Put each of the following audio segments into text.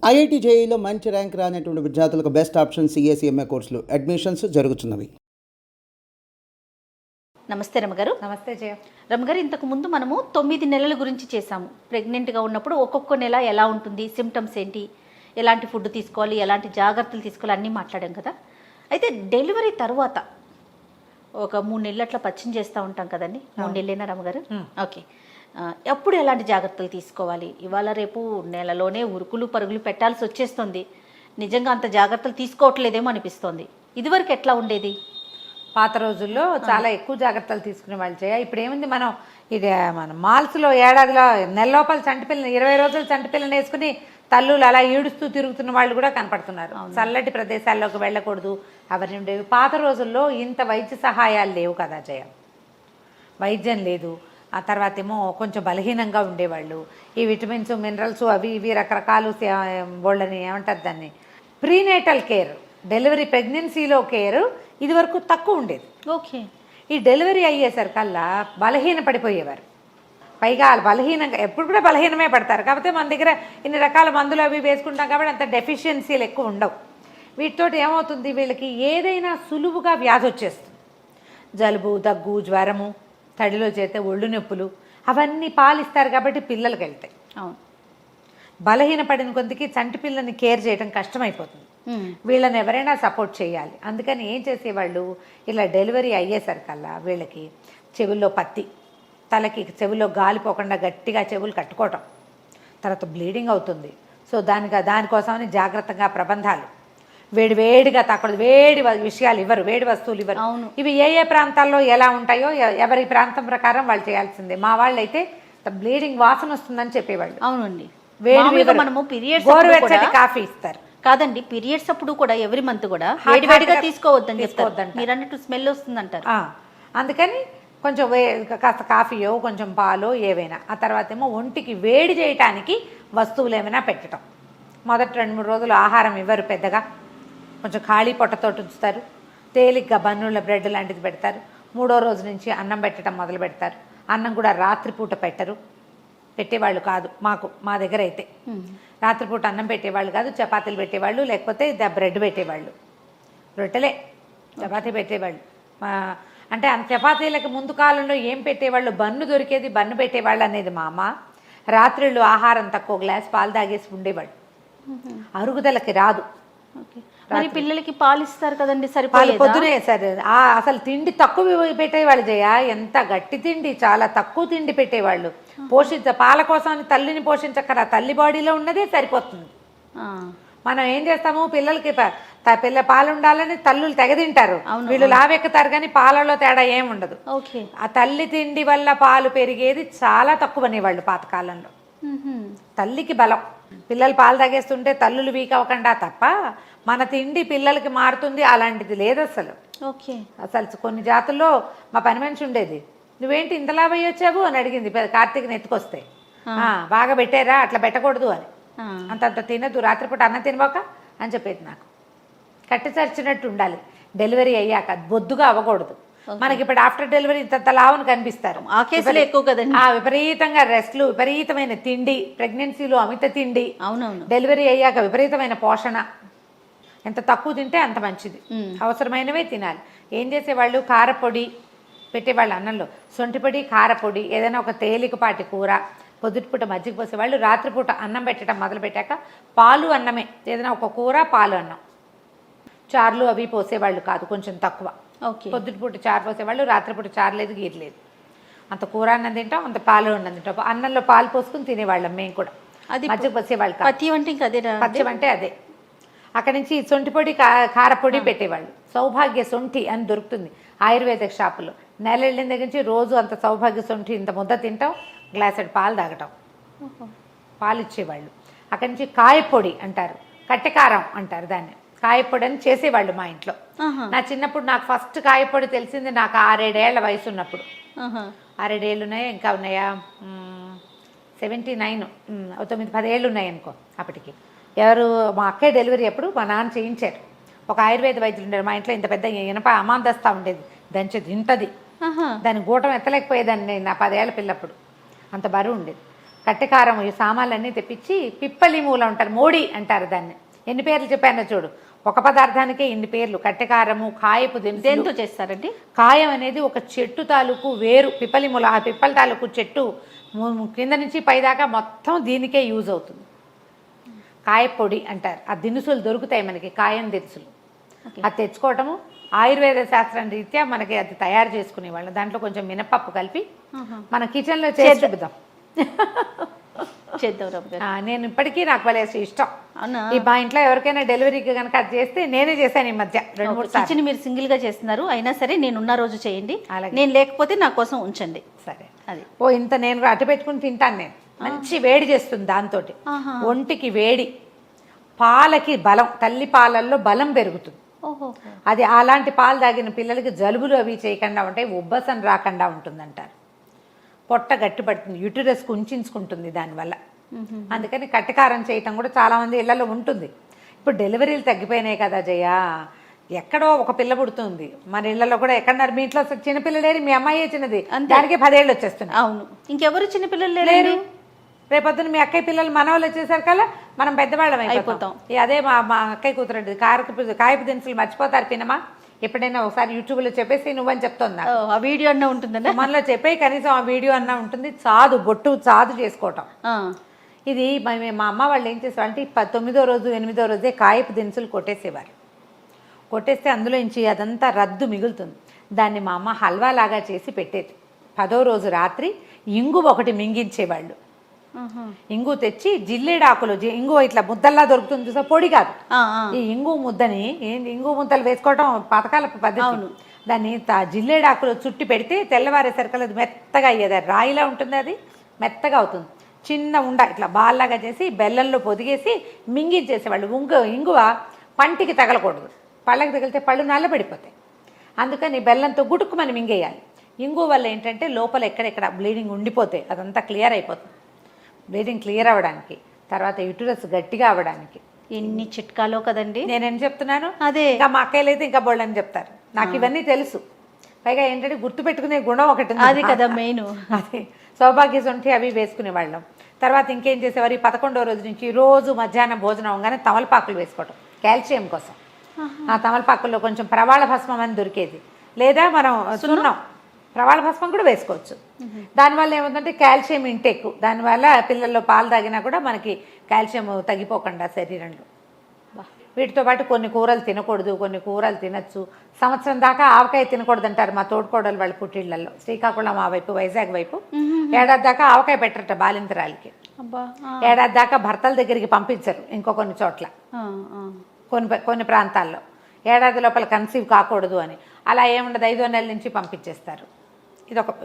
IIT జేఈలో మంచి rank రానటువంటి విద్యార్థులకు బెస్ట్ ఆప్షన్ సిఎస్ఈఎంఏ కోర్సులు అడ్మిషన్స్ జరుగుతున్నవి. నమస్తే రమగారు. నమస్తే జయ. రమగారు, ఇంతకు ముందు మనము 9 నెలల గురించి చేసాము. ప్రెగ్నెంట్గా ఉన్నప్పుడు ఒక్కొక్క నెల ఎలా ఉంటుంది, సిమ్టమ్స్ ఏంటి, ఎలాంటి ఫుడ్ తీసుకోవాలి, ఎలాంటి జాగ్రత్తలు తీసుకోవాలి అన్నీ మాట్లాడాం కదా. అయితే డెలివరీ తర్వాత ఒక 3 నెలలు అట్లా పచ్చిం చేస్తూ ఉంటాం కదండి. 3 నెలలేనా రమగారు? ఓకే. ఎప్పుడు ఎలాంటి జాగ్రత్తలు తీసుకోవాలి? ఇవాళ రేపు నెలలోనే ఉరుకులు పరుగులు పెట్టాల్సి వచ్చేస్తుంది. నిజంగా అంత జాగ్రత్తలు తీసుకోవట్లేదేమో అనిపిస్తోంది. ఇదివరకు ఎట్లా ఉండేది? పాత రోజుల్లో చాలా ఎక్కువ జాగ్రత్తలు తీసుకునే వాళ్ళు చేయ. ఇప్పుడు ఏముంది, ఇది మన మాల్స్లో ఏడాదిలో నెల లోపల చంటిపిల్లని 20 రోజులు చంటిపిల్లని వేసుకుని తల్లులు అలా ఈడుస్తూ తిరుగుతున్న వాళ్ళు కూడా కనపడుతున్నారు. చల్లటి ప్రదేశాల్లోకి వెళ్ళకూడదు అవన్నీ ఉండేవి. పాత రోజుల్లో ఇంత వైద్య సహాయాలు లేవు కదా జయ. వైద్యం లేదు. ఆ తర్వాత ఏమో కొంచెం బలహీనంగా ఉండేవాళ్ళు. ఈ విటమిన్స్ మినరల్స్ అవి ఇవి రకరకాలు వాళ్ళని ఏమంటారు దాన్ని, ప్రీనేటల్ కేర్, డెలివరీ ప్రెగ్నెన్సీలో కేర్ ఇది వరకు తక్కువ ఉండేది. ఓకే. ఈ డెలివరీ అయ్యేసరికల్లా బలహీన పడిపోయేవారు. పైగా బలహీనంగా ఎప్పుడు కూడా బలహీనమే పడతారు. కాకపోతే మన దగ్గర ఇన్ని రకాల మందులు అవి వేసుకుంటాం కాబట్టి అంత డెఫిషియన్సీలు ఎక్కువ ఉండవు. వీటితోటి ఏమవుతుంది, వీళ్ళకి ఏదైనా సులువుగా వ్యాధి వచ్చేస్తుంది. జలుబు, దగ్గు, జ్వరము, తడిలో చేస్తే ఒళ్ళు నొప్పులు అవన్నీ పాలిస్తారు కాబట్టి పిల్లలకి వెళ్తాయి. అవును. బలహీన పడిన కొద్దికి చంటి పిల్లని కేర్ చేయడం కష్టమైపోతుంది. వీళ్ళని ఎవరైనా సపోర్ట్ చేయాలి. అందుకని ఏం చేసేవాళ్ళు, ఇలా డెలివరీ అయ్యేసరికల్లా వీళ్ళకి చెవుల్లో పత్తి, తలకి చెవుల్లో గాలి పోకుండా గట్టిగా చెవులు కట్టుకోవటం, తర్వాత బ్లీడింగ్ అవుతుంది. సో దానికోసమని జాగ్రత్తగా ప్రబంధాలు, వేడిగా తాకూడదు, వేడి విషయాలు ఇవ్వరు, వేడి వస్తువులు ఇవ్వరు. ఇవి ఏ ప్రాంతాల్లో ఎలా ఉంటాయో ఎవరి ప్రాంతం ప్రకారం వాళ్ళు చేయాల్సిందే. మా వాళ్ళు అయితే బ్లీడింగ్ వాసన వస్తుందని చెప్పేవాళ్ళు. అవునండి. మనము గోరువెచ్చటి కాఫీ ఇస్తారు కాదండి. పీరియడ్స్ అప్పుడు కూడా ఎవ్రీ మంత్ కూడా వేడివేడిగా తీసుకోవద్దని చెప్తారు. మీరు అన్నట్టు స్మెల్ వస్తుంది అంటారు. అందుకని కొంచెం కాస్త కాఫీయో కొంచెం పాలో ఏవైనా. ఆ తర్వాత ఏమో ఒంటికి వేడి చేయటానికి వస్తువులు ఏమైనా పెట్టడం. మొదటి 2-3 రోజులు ఆహారం ఇవ్వరు పెద్దగా, కొంచెం ఖాళీ పొట్టతో ఉంచుతారు. తేలిగ్గా బన్నుల బ్రెడ్ లాంటిది పెడతారు. 3వ రోజు నుంచి అన్నం పెట్టడం మొదలు పెడతారు. అన్నం కూడా రాత్రిపూట పెట్టేవాళ్ళు కాదు. మా దగ్గర అయితే రాత్రిపూట అన్నం పెట్టేవాళ్ళు కాదు, చపాతీలు పెట్టేవాళ్ళు, లేకపోతే బ్రెడ్ పెట్టేవాళ్ళు. రొట్టెలే, చపాతీ పెట్టేవాళ్ళు. అంటే చపాతీలకు ముందు కాలంలో ఏం పెట్టేవాళ్ళు, బన్ను దొరికేది, బన్ను పెట్టేవాళ్ళు అనేది మా అమ్మ. రాత్రిళ్ళు ఆహారం తక్కువ, గ్లాస్ పాలు తాగేసి ఉండేవాళ్ళు. అరుగుదలకి రాదు. మరి పిల్లలకి పాలు ఇస్తారు కదండి, పాలు పొద్దునే సరే. అసలు తిండి తక్కువ పెట్టేవాళ్ళు జయ. ఎంత గట్టి తిండి, చాలా తక్కువ తిండి పెట్టేవాళ్ళు. పాల కోసం తల్లిని పోషించక్కరా, తల్లి బాడీలో ఉన్నదే సరిపోతుంది. మనం ఏం చేస్తాము, పిల్లలకి పాలు ఉండాలని తల్లులు తెగ తింటారు, వీళ్ళు లావెక్కుతారు, కానీ పాలలో తేడా ఏముండదు. ఆ తల్లి తిండి వల్ల పాలు పెరిగేది చాలా తక్కువ అనేవాళ్ళు పాతకాలంలో. తల్లికి బలం. పిల్లలు పాలు తాగేస్తుంటే తల్లులు వీక్ అవ్వకుండా తప్ప మన తిండి పిల్లలకి మారుతుంది అలాంటిది లేదు అసలు. అసలు కొన్ని జాతుల్లో మా పని మనిషి ఉండేది, నువ్వేంటి ఇంతలా పోయి వచ్చావు అని అడిగింది కార్తీక్ని ఎత్తుకొస్తే. బాగా పెట్టారా, అట్లా పెట్టకూడదు అని. అంతంత తినదు, రాత్రిపూట అన్నం తినబోక అని చెప్పేది. నాకు కట్టి చరిచినట్టు ఉండాలి. డెలివరీ అయ్యాక బొద్దుగా అవ్వకూడదు. మనకి ఇప్పుడు ఆఫ్టర్ డెలివరీ ఇంత లావును కనిపిస్తారు. ఎక్కువ కదండి. విపరీతంగా రెస్ట్లు, విపరీతమైన తిండి, ప్రెగ్నెన్సీలో అమిత తిండి, డెలివరీ అయ్యాక విపరీతమైన పోషణ. ఎంత తక్కువ తింటే అంత మంచిది. అవసరమైనవే తినాలి. ఏం చేసేవాళ్ళు, కారపొడి పెట్టేవాళ్ళు అన్నంలో, సొంటిపొడి, కారపొడి, ఏదైనా ఒక తేలికపాటి కూర, పొద్దుటిపూట మజ్జిగ పోసేవాళ్ళు. రాత్రిపూట అన్నం పెట్టడం మొదలు పెట్టాక పాలు అన్నమే, ఏదైనా ఒక కూర, పాలు అన్నం. చారులు అవి పోసేవాళ్ళు కాదు, కొంచెం తక్కువ. పొద్దుటిపూట చారు పోసేవాళ్ళు, రాత్రిపూట చారు లేదు, గీరు లేదు. అంత కూర అన్నం తింటాం, అంత పాలు అన్నం తింటాం. అన్నంలో పాలు పోసుకుని తినేవాళ్ళం మేము కూడా. మజ్జిగ పోసేవాళ్ళు కాదు. పథ్యం అంటే అదే. అక్కడి నుంచి సొంటిపొడి, కారపొడి పెట్టేవాళ్ళు. సౌభాగ్య సొంఠి అని దొరుకుతుంది ఆయుర్వేదిక్ షాపులో. నెల వెళ్ళిన దగ్గర నుంచి రోజు అంత సౌభాగ్య సొంఠి ఇంత ముద్ద తింటాం, గ్లాసెడ్ పాలు తాగటం, పాలు ఇచ్చేవాళ్ళు. అక్కడి నుంచి కాయపొడి అంటారు, కట్టెకారం అంటారు దాన్ని. కాయపొడి అని చేసేవాళ్ళు మా ఇంట్లో. నా చిన్నప్పుడు నాకు ఫస్ట్ కాయపొడి తెలిసింది నాకు 6-7 ఏళ్ల వయసు ఉన్నప్పుడు. 6-7 ఏళ్ళు ఉన్నాయా, ఇంకా ఉన్నాయా, 79, 9-10 ఏళ్ళు ఉన్నాయి అనుకో అప్పటికి. మా అక్కయ్య డెలివరీ అప్పుడు మా నాన్న చేయించారు. ఒక ఆయుర్వేద వైద్యులు ఉండేది మా ఇంట్లో. ఇంత పెద్ద ఇనప అమాందస్తా ఉండేది, దంచి తింటది. దాని గూటం ఎత్తలేకపోయేదాన్ని నేను నా 10 ఏళ్ల పిల్లప్పుడు. అంత బరువు ఉండేది. కట్టెకారం ఈ సామాన్లన్నీ తెప్పించి పిప్పలి మూల ఉంటారు, మోడి అంటారు దాన్ని. ఎన్ని పేర్లు చెప్పానో చూడు, ఒక పదార్థానికే ఇన్ని పేర్లు. కట్టెకారము, కాయపు దినుసులు. దేంతో చేస్తారండి? కాయం అనేది ఒక చెట్టు తాలూకు వేరు, పిప్పలి మూల. ఆ పిప్పల తాలూకు చెట్టు కింద నుంచి పైదాకా మొత్తం దీనికే యూజ్ అవుతుంది. కాయపొడి అంటారు. ఆ దినుసులు దొరుకుతాయి మనకి, కాయం దినుసులు. అది తెచ్చుకోవటము ఆయుర్వేద శాస్త్రం రీత్యా మనకి అది తయారు చేసుకునేవాళ్ళం. దాంట్లో కొంచెం మినపప్పు కలిపి మన కిచెన్లో చేసి చూద్దాం. చేద్దాం రమ్మగారు. నేను ఇప్పటికీ నాకు భలేసి ఇష్టం. అవునా? ఈ మా ఇంట్లో ఎవరికైనా డెలివరీకి కనుక అది చేస్తే నేనే చేశాను ఈ మధ్య 2-3 సార్లు. కిచెన్ మీరు సింగిల్ గా చేస్తున్నారు, అయినా సరే నేనున్న రోజు చేయండి, అలాగే. నేను లేకపోతే నా కోసం ఉంచండి. సరే, అది ఇంత నేను అటు పెట్టుకుని తింటాను. నేను మంచి వేడి చేస్తుంది దాంతో, ఒంటికి వేడి, పాలకి బలం, తల్లి పాలల్లో బలం పెరుగుతుంది. ఓహో. అది అలాంటి పాలు తాగిన పిల్లలకి జలుబులు అవి చేయకుండా ఉంటాయి, ఉబ్బసం రాకుండా ఉంటుందంటారు. పొట్ట గట్టిపడుతుంది, యూటరస్ కుంచుకుంటుంది దానివల్ల. అందుకని కట్టకారం చేయటం కూడా చాలామంది ఇళ్లలో ఉంటుంది. ఇప్పుడు డెలివరీలు తగ్గిపోయినాయి కదా జయ, ఎక్కడో ఒక పిల్ల పుడుతుంది మన ఇళ్లలో కూడా. ఎక్కడన్నారు మీ ఇంట్లో చిన్నపిల్ల లేరు, మీ అమ్మాయి చిన్నది, దానికి 10 ఏళ్ళు వచ్చేస్తున్నాయి. అవును, ఇంకెవరు చిన్నపిల్లలు లేరు. రేపొద్దున మీ అక్కయ్య పిల్లలు మనవాళ్ళు వచ్చేసారు కదా, మనం పెద్దవాళ్ళం అయిపోతాం. అదే మా అక్కయ్య కూతురండి, కాయపు దినుసులు మర్చిపోతారు పినమా, ఎప్పుడైనా ఒకసారి యూట్యూబ్లో చెప్పేసి నువ్వని చెప్తున్నా. ఆ వీడియో అన్నా ఉంటుందండి మనలో చెప్పే, కనీసం ఆ వీడియో అన్నా ఉంటుంది. బొట్టు చాదు చేసుకోవటం. ఇది మా అమ్మ వాళ్ళు ఏం చేసేవాళ్ళంటే 9వ రోజు 8వ రోజే కాయపు దినుసులు కొట్టేసేవారు. కొట్టేస్తే అందులో నుంచి అదంతా రద్దు మిగులుతుంది. దాన్ని మా అమ్మ హల్వా లాగా చేసి పెట్టేది. 10వ రోజు రాత్రి ఇంగు ఒకటి మింగించేవాళ్ళు. ఇంగు తెచ్చి జిల్లేడాకులు, ఇంగు ఇట్లా ముద్దల్లా దొరుకుతుంది చూసా, పొడి కాదు. ఈ ఇంగు ముద్దని, ఇంగు ముద్దలు వేసుకోవడం పథకాల పద్ధతి. దాన్ని జిల్లేడాకులు చుట్టి పెడితే తెల్లవారేసరికి అది మెత్తగా అయ్యేది. రాయిలా ఉంటుంది, అది మెత్తగా అవుతుంది. చిన్న ఉండ ఇట్లా బాల్లాగా చేసి బెల్లంలో పొదిగేసి మింగించేసేవాళ్ళు. ఇంగువ పంటికి తగలకూడదు, పళ్ళకి తగిలితే పళ్ళు నల్లబడిపోతాయి. అందుకని బెల్లంతో గుటుక్కుమని మింగేయాలి. ఇంగువ వల్ల ఏంటంటే లోపల ఎక్కడెక్కడ బ్లీడింగ్ ఉండిపోతాయి, అదంతా క్లియర్ అయిపోతుంది. బ్లీడింగ్ క్లియర్ అవ్వడానికి, తర్వాత యూటరస్ గట్టిగా అవ్వడానికి. ఎన్ని చిట్కాలో కదండి. నేనేం చెప్తున్నాను, అదే ఇంకా మా అక్కయ్యలు అయితే ఇంకా బోళ్ళని చెప్తారు. నాకు ఇవన్నీ తెలుసు. పైగా ఏంటంటే గుర్తుపెట్టుకునే గుణం ఒకటి ఉంది, అది కదా మెయిన్. అదే సౌభాగ్య సొంఠి అవి వేసుకునే వాళ్ళం. తర్వాత ఇంకేం చేసేవారు, 11వ రోజు నుంచి రోజు మధ్యాహ్నం భోజనం అవగానే తమలపాకులు వేసుకోవటం, కాల్షియం కోసం. ఆ తమలపాకుల్లో కొంచెం ప్రవాళ భస్మం అని దొరికేది, లేదా మనం సున్నం ప్రవాళ భస్మం కూడా వేసుకోవచ్చు. దానివల్ల ఏముందంటే కాల్షియం ఇంటేక్, దానివల్ల పిల్లల్లో పాలు తాగినా కూడా మనకి కాల్షియం తగ్గిపోకుండా శరీరంలో. వీటితో పాటు కొన్ని కూరలు తినకూడదు, కొన్ని కూరలు తినచ్చు. సంవత్సరం దాకా ఆవకాయ తినకూడదు అంటారు మా తోడుకోడలు వాళ్ళ పుట్టిళ్లలో, శ్రీకాకుళం ఆ వైపు, వైజాగ్ వైపు. ఏడాది దాకా ఆవకాయ పెట్టరట బాలింతరాలకి. ఏడాది దాకా భర్తల దగ్గరికి పంపించరు ఇంకో కొన్ని చోట్ల, కొన్ని ప్రాంతాల్లో. ఏడాది లోపల కన్సీవ్ కాకూడదు అని. అలా ఏముండదు, 5వ నెల నుంచి పంపించేస్తారు.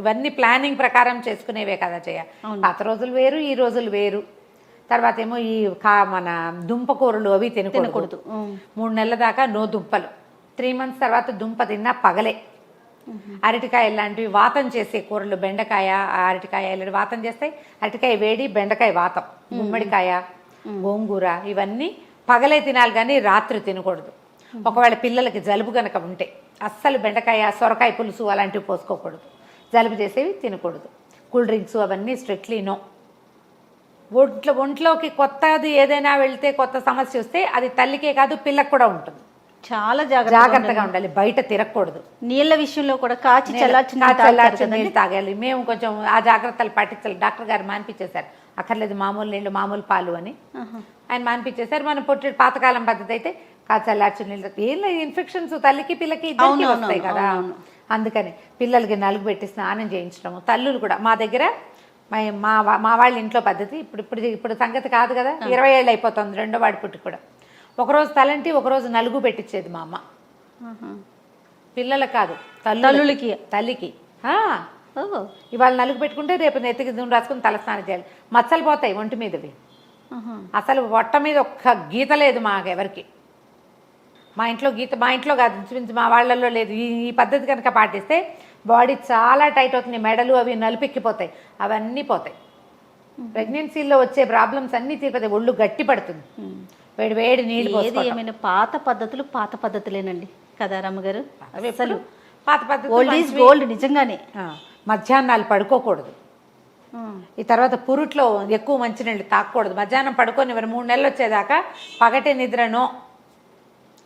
ఇవన్నీ ప్లానింగ్ ప్రకారం చేసుకునేవే కదా చేయ. పాత రోజులు వేరు, ఈ రోజులు వేరు. తర్వాత ఏమో ఈ మన దుంపకూరలు అవి తినకూడదు. 3 నెలల దాకా నో దుంపలు. 3 మంత్స్ తర్వాత దుంప తిన్నా పగలే. అరటికాయ లాంటివి వాతం చేసే కూరలు, బెండకాయ, అరటికాయ ఇలాంటి వాతం చేస్తాయి. అరటికాయ వేడి, బెండకాయ వాతం, గుమ్మడికాయ, గోంగూర ఇవన్నీ పగలే తినాలి కానీ రాత్రి తినకూడదు. ఒకవేళ పిల్లలకి జలుబు కనుక ఉంటే అస్సలు బెండకాయ, సొరకాయ పులుసు అలాంటివి పోసుకోకూడదు. జలుబు చేసేవి తినకూడదు. కూల్ డ్రింక్స్ అవన్నీ స్ట్రిక్ట్లీ నో. ఒంట్లోకి కొత్తది ఏదైనా వెళ్తే, కొత్త సమస్య వస్తే అది తల్లికే కాదు పిల్లకు కూడా ఉంటుంది. చాలా జాగ్రత్తగా ఉండాలి. బయట తిరగకూడదు. నీళ్ళ విషయంలో కూడా కాచి చల్లార్చిన నీళ్ళు తాగాలి. మేము కొంచెం ఆ జాగ్రత్తలు పాటించాలి. డాక్టర్ గారు మాన్పించేశారు, అక్కర్లేదు మామూలు నీళ్ళు, మామూలు పాలు అని ఆయన మాన్పించేశారు. మనం పాతకాలం పద్ధతి అయితే కాచి చల్లార్చిన నీళ్ళు. ఏం లేదు, ఇన్ఫెక్షన్స్ తల్లికి పిల్లకి ఇద్దరికి వస్తాయి కదా. అందుకని పిల్లలకి నలుగు పెట్టి స్నానం చేయించడము. తల్లులు కూడా మా దగ్గర, మా వాళ్ళ ఇంట్లో పద్ధతి ఇప్పుడు సంగతి కాదు కదా, 20 ఏళ్ళు అయిపోతుంది 2వ వాడి పుట్టి కూడా. ఒకరోజు తలంటి, ఒకరోజు నలుగు పెట్టించేది మా అమ్మ. పిల్లలకు కాదు, తల్లికి. ఇవాళ నలుగు పెట్టుకుంటే రేపు నెత్తికి నూనె రాసుకుని తలస్నానం చేయాలి. మచ్చలు పోతాయి ఒంటి మీదవి. అసలు పొట్ట మీద ఒక్క గీత లేదు మాకెవరికి. మా ఇంట్లో కాదు, ఇంచుమించు మా వాళ్ళల్లో లేదు. ఈ పద్ధతి కనుక పాటిస్తే బాడీ చాలా టైట్ అవుతుంది. మెడలు అవి నలుపెక్కిపోతాయి, అవన్నీ పోతాయి. ప్రెగ్నెన్సీలో వచ్చే ప్రాబ్లమ్స్ అన్నీ తీరిపోతాయి. ఒళ్ళు గట్టి పడుతుంది. వేడి నీళ్ళు. ఏమైనా పాత పద్ధతులేనండి కదా రమ్మగారు. అసలు పాత పద్ధతి ఓల్డ్ ఈజ్ గోల్డ్ నిజంగానే. మధ్యాహ్నాలు పడుకోకూడదు. ఈ తర్వాత పురుట్లో ఎక్కువ మంచినీళ్ళు తాగకూడదు. మధ్యాహ్నం పడుకొని 3 నెలలు వచ్చేదాకా పగటి నిద్రనో,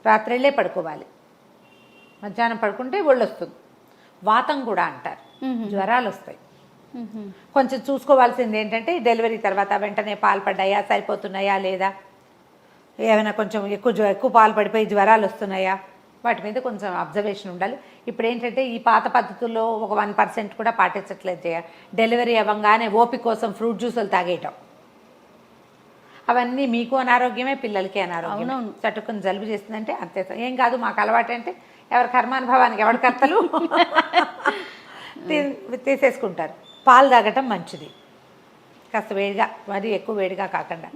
రాత్రిళ్ళే పడుకోవాలి. మధ్యాహ్నం పడుకుంటే ఒళ్ళు వస్తుంది. వాతం కూడా అంటారు, జ్వరాలు వస్తాయి. కొంచెం చూసుకోవాల్సింది ఏంటంటే డెలివరీ తర్వాత వెంటనే పాలు పడ్డాయా, సరిపోతున్నాయా లేదా, ఏమైనా కొంచెం ఎక్కువ పాలు పడిపోయి జ్వరాలు వస్తున్నాయా, వాటి మీద కొంచెం అబ్జర్వేషన్ ఉండాలి. ఇప్పుడు ఏంటంటే ఈ పాత పద్ధతుల్లో ఒక 1% కూడా పాటించట్లేదు. డెలివరీ అవ్వగానే ఓపిక కోసం ఫ్రూట్ జ్యూసులు తాగేయటం, అవన్నీ మీకు అనారోగ్యమే, పిల్లలకి అనారోగ్యం. చట్టుకుని జలుబు చేస్తుందంటే అంతే, ఏం కాదు మాకు అలవాటు అంటే ఎవరి కర్మానుభవానికి ఎవరి కర్తలు తీసేసుకుంటారు. పాలు తాగటం మంచిది, కాస్త వేడిగా, మరీ ఎక్కువ వేడిగా కాకుండా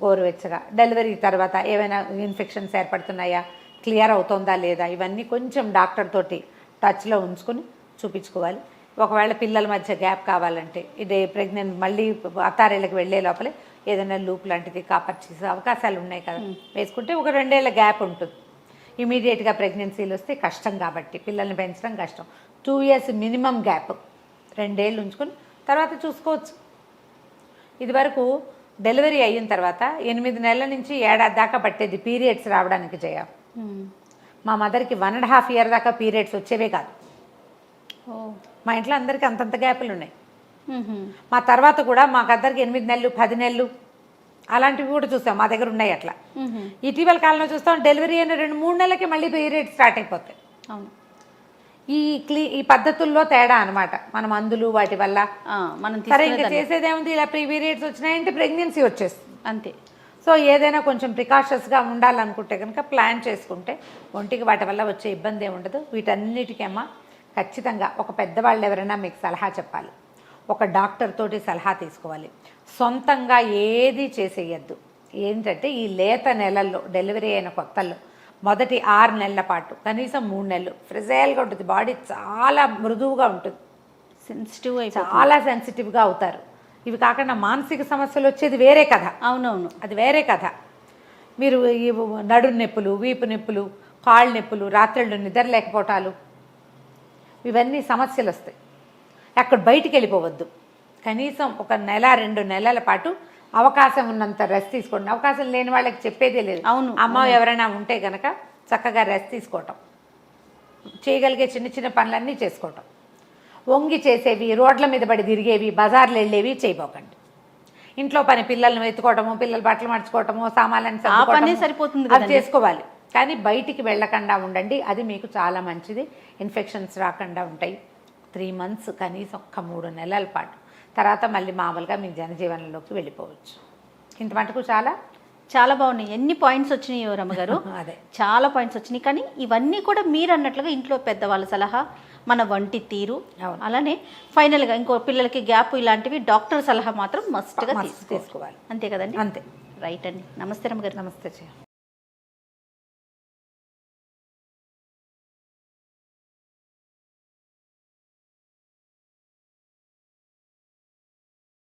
గోరువెచ్చగా. డెలివరీ తర్వాత ఏమైనా ఇన్ఫెక్షన్స్ ఏర్పడుతున్నాయా, క్లియర్ అవుతుందా లేదా, ఇవన్నీ కొంచెం డాక్టర్ తోటి టచ్లో ఉంచుకొని చూపించుకోవాలి. ఒకవేళ పిల్లల మధ్య గ్యాప్ కావాలంటే ఇదే ప్రెగ్నెంట్ మళ్ళీ అత్తారేళ్ళకి వెళ్ళే లోపలే ఏదైనా లూప్ లాంటిది కాపర్చేసే అవకాశాలు ఉన్నాయి కదా, వేసుకుంటే ఒక 2 ఏళ్ళ గ్యాప్ ఉంటుంది. ఇమీడియట్గా ప్రెగ్నెన్సీలు వస్తే కష్టం కాబట్టి పిల్లల్ని పెంచడం కష్టం. 2 years మినిమం గ్యాప్, 2 ఏళ్ళు ఉంచుకొని తర్వాత చూసుకోవచ్చు. ఇదివరకు డెలివరీ అయిన తర్వాత 8 నెలల నుంచి ఏడాది దాకా పట్టేది పీరియడ్స్ రావడానికి. మా మదర్కి 1.5 year దాకా పీరియడ్స్ వచ్చేవే కాదు. మా ఇంట్లో అందరికీ అంతంత గ్యాపులు ఉన్నాయి. మా తర్వాత కూడా మాకు అందరికి 8 నెలలు 10 నెలలు అలాంటివి కూడా చూస్తాం, మా దగ్గర ఉన్నాయి. అట్లా ఇటీవల కాలంలో చూస్తాం డెలివరీ అయిన 2-3 నెలలకి మళ్ళీ పీరియడ్స్ స్టార్ట్ అయిపోతాయి. ఈ పద్ధతుల్లో తేడా అనమాట. మన మందులు వాటి వల్ల మనం సరే ఇంకా చేసేదేముంది, ఇలా పీరియడ్స్ వచ్చినాయంటే ప్రెగ్నెన్సీ వచ్చేస్తుంది అంతే. సో ఏదైనా కొంచెం ప్రికాషన్స్గా ఉండాలనుకుంటే కనుక ప్లాన్ చేసుకుంటే ఒంటికి వాటి వల్ల వచ్చే ఇబ్బంది ఏమి ఉండదు. వీటన్నిటికమ్మా ఖచ్చితంగా ఒక పెద్దవాళ్ళు ఎవరైనా మీకు సలహా చెప్పాలి, ఒక డాక్టర్ తోటి సలహా తీసుకోవాలి. సొంతంగా ఏది చేసేయద్దు. ఏంటంటే ఈ లేత నెలల్లో డెలివరీ అయిన కొత్తల్లో మొదటి 6 నెలల పాటు కనీసం 3 నెలలు ఫ్రెజైల్గా ఉంటుంది, బాడీ చాలా మృదువుగా ఉంటుంది, చాలా సెన్సిటివ్గా అవుతారు. ఇవి కాకుండా మానసిక సమస్యలు వచ్చేది వేరే కథ. అవునవును, అది వేరే కథ. మీరు ఈ నడు నొప్పులు, వీపు నొప్పులు, కాళ్ళు నొప్పులు, రాత్రిళ్ళు నిద్ర లేకపోవటాలు, ఇవన్నీ సమస్యలు వస్తాయి. అక్కడ బయటికి వెళ్ళిపోవద్దు. కనీసం 1 నెల 2 నెలల పాటు అవకాశం ఉన్నంత రెస్ట్ తీసుకోండి. అవకాశం లేని వాళ్ళకి చెప్పేదే లేదు. అవును, అమ్మ ఎవరైనా ఉంటే కనుక చక్కగా రెస్ట్ తీసుకోవటం, చేయగలిగే చిన్న చిన్న పనులన్నీ చేసుకోవటం. వంగి చేసేవి, రోడ్ల మీద పడి తిరిగేవి, బజార్లు వెళ్ళేవి చేయబోకండి. ఇంట్లో పని, పిల్లల్ని ఎత్తుకోవటము, పిల్లలు బట్టలు మార్చుకోవటము, సామాన్లని సరిపోతుంది, అది చేసుకోవాలి. కానీ బయటికి వెళ్ళకుండా ఉండండి, అది మీకు చాలా మంచిది. ఇన్ఫెక్షన్స్ రాకుండా ఉంటాయి. 3 months కనీసం 3 నెలల పాటు, తర్వాత మళ్ళీ మామూలుగా మీ జనజీవనంలోకి వెళ్ళిపోవచ్చు. ఇంత మటుకు చాలా బాగున్నాయి. ఎన్ని పాయింట్స్ వచ్చినాయి రమ్మగారు? అదే చాలా పాయింట్స్ వచ్చినాయి. కానీ ఇవన్నీ కూడా మీరు అన్నట్లుగా ఇంట్లో పెద్దవాళ్ళ సలహా, మన వంటి తీరు, అలానే ఫైనల్గా ఇంకో పిల్లలకి గ్యాప్, ఇలాంటివి డాక్టర్ సలహా మాత్రం మస్ట్గా తీసుకోవాలి. అంతే కదండి? అంతే. రైట్ అండి. నమస్తే రమ్మగారు. నమస్తే.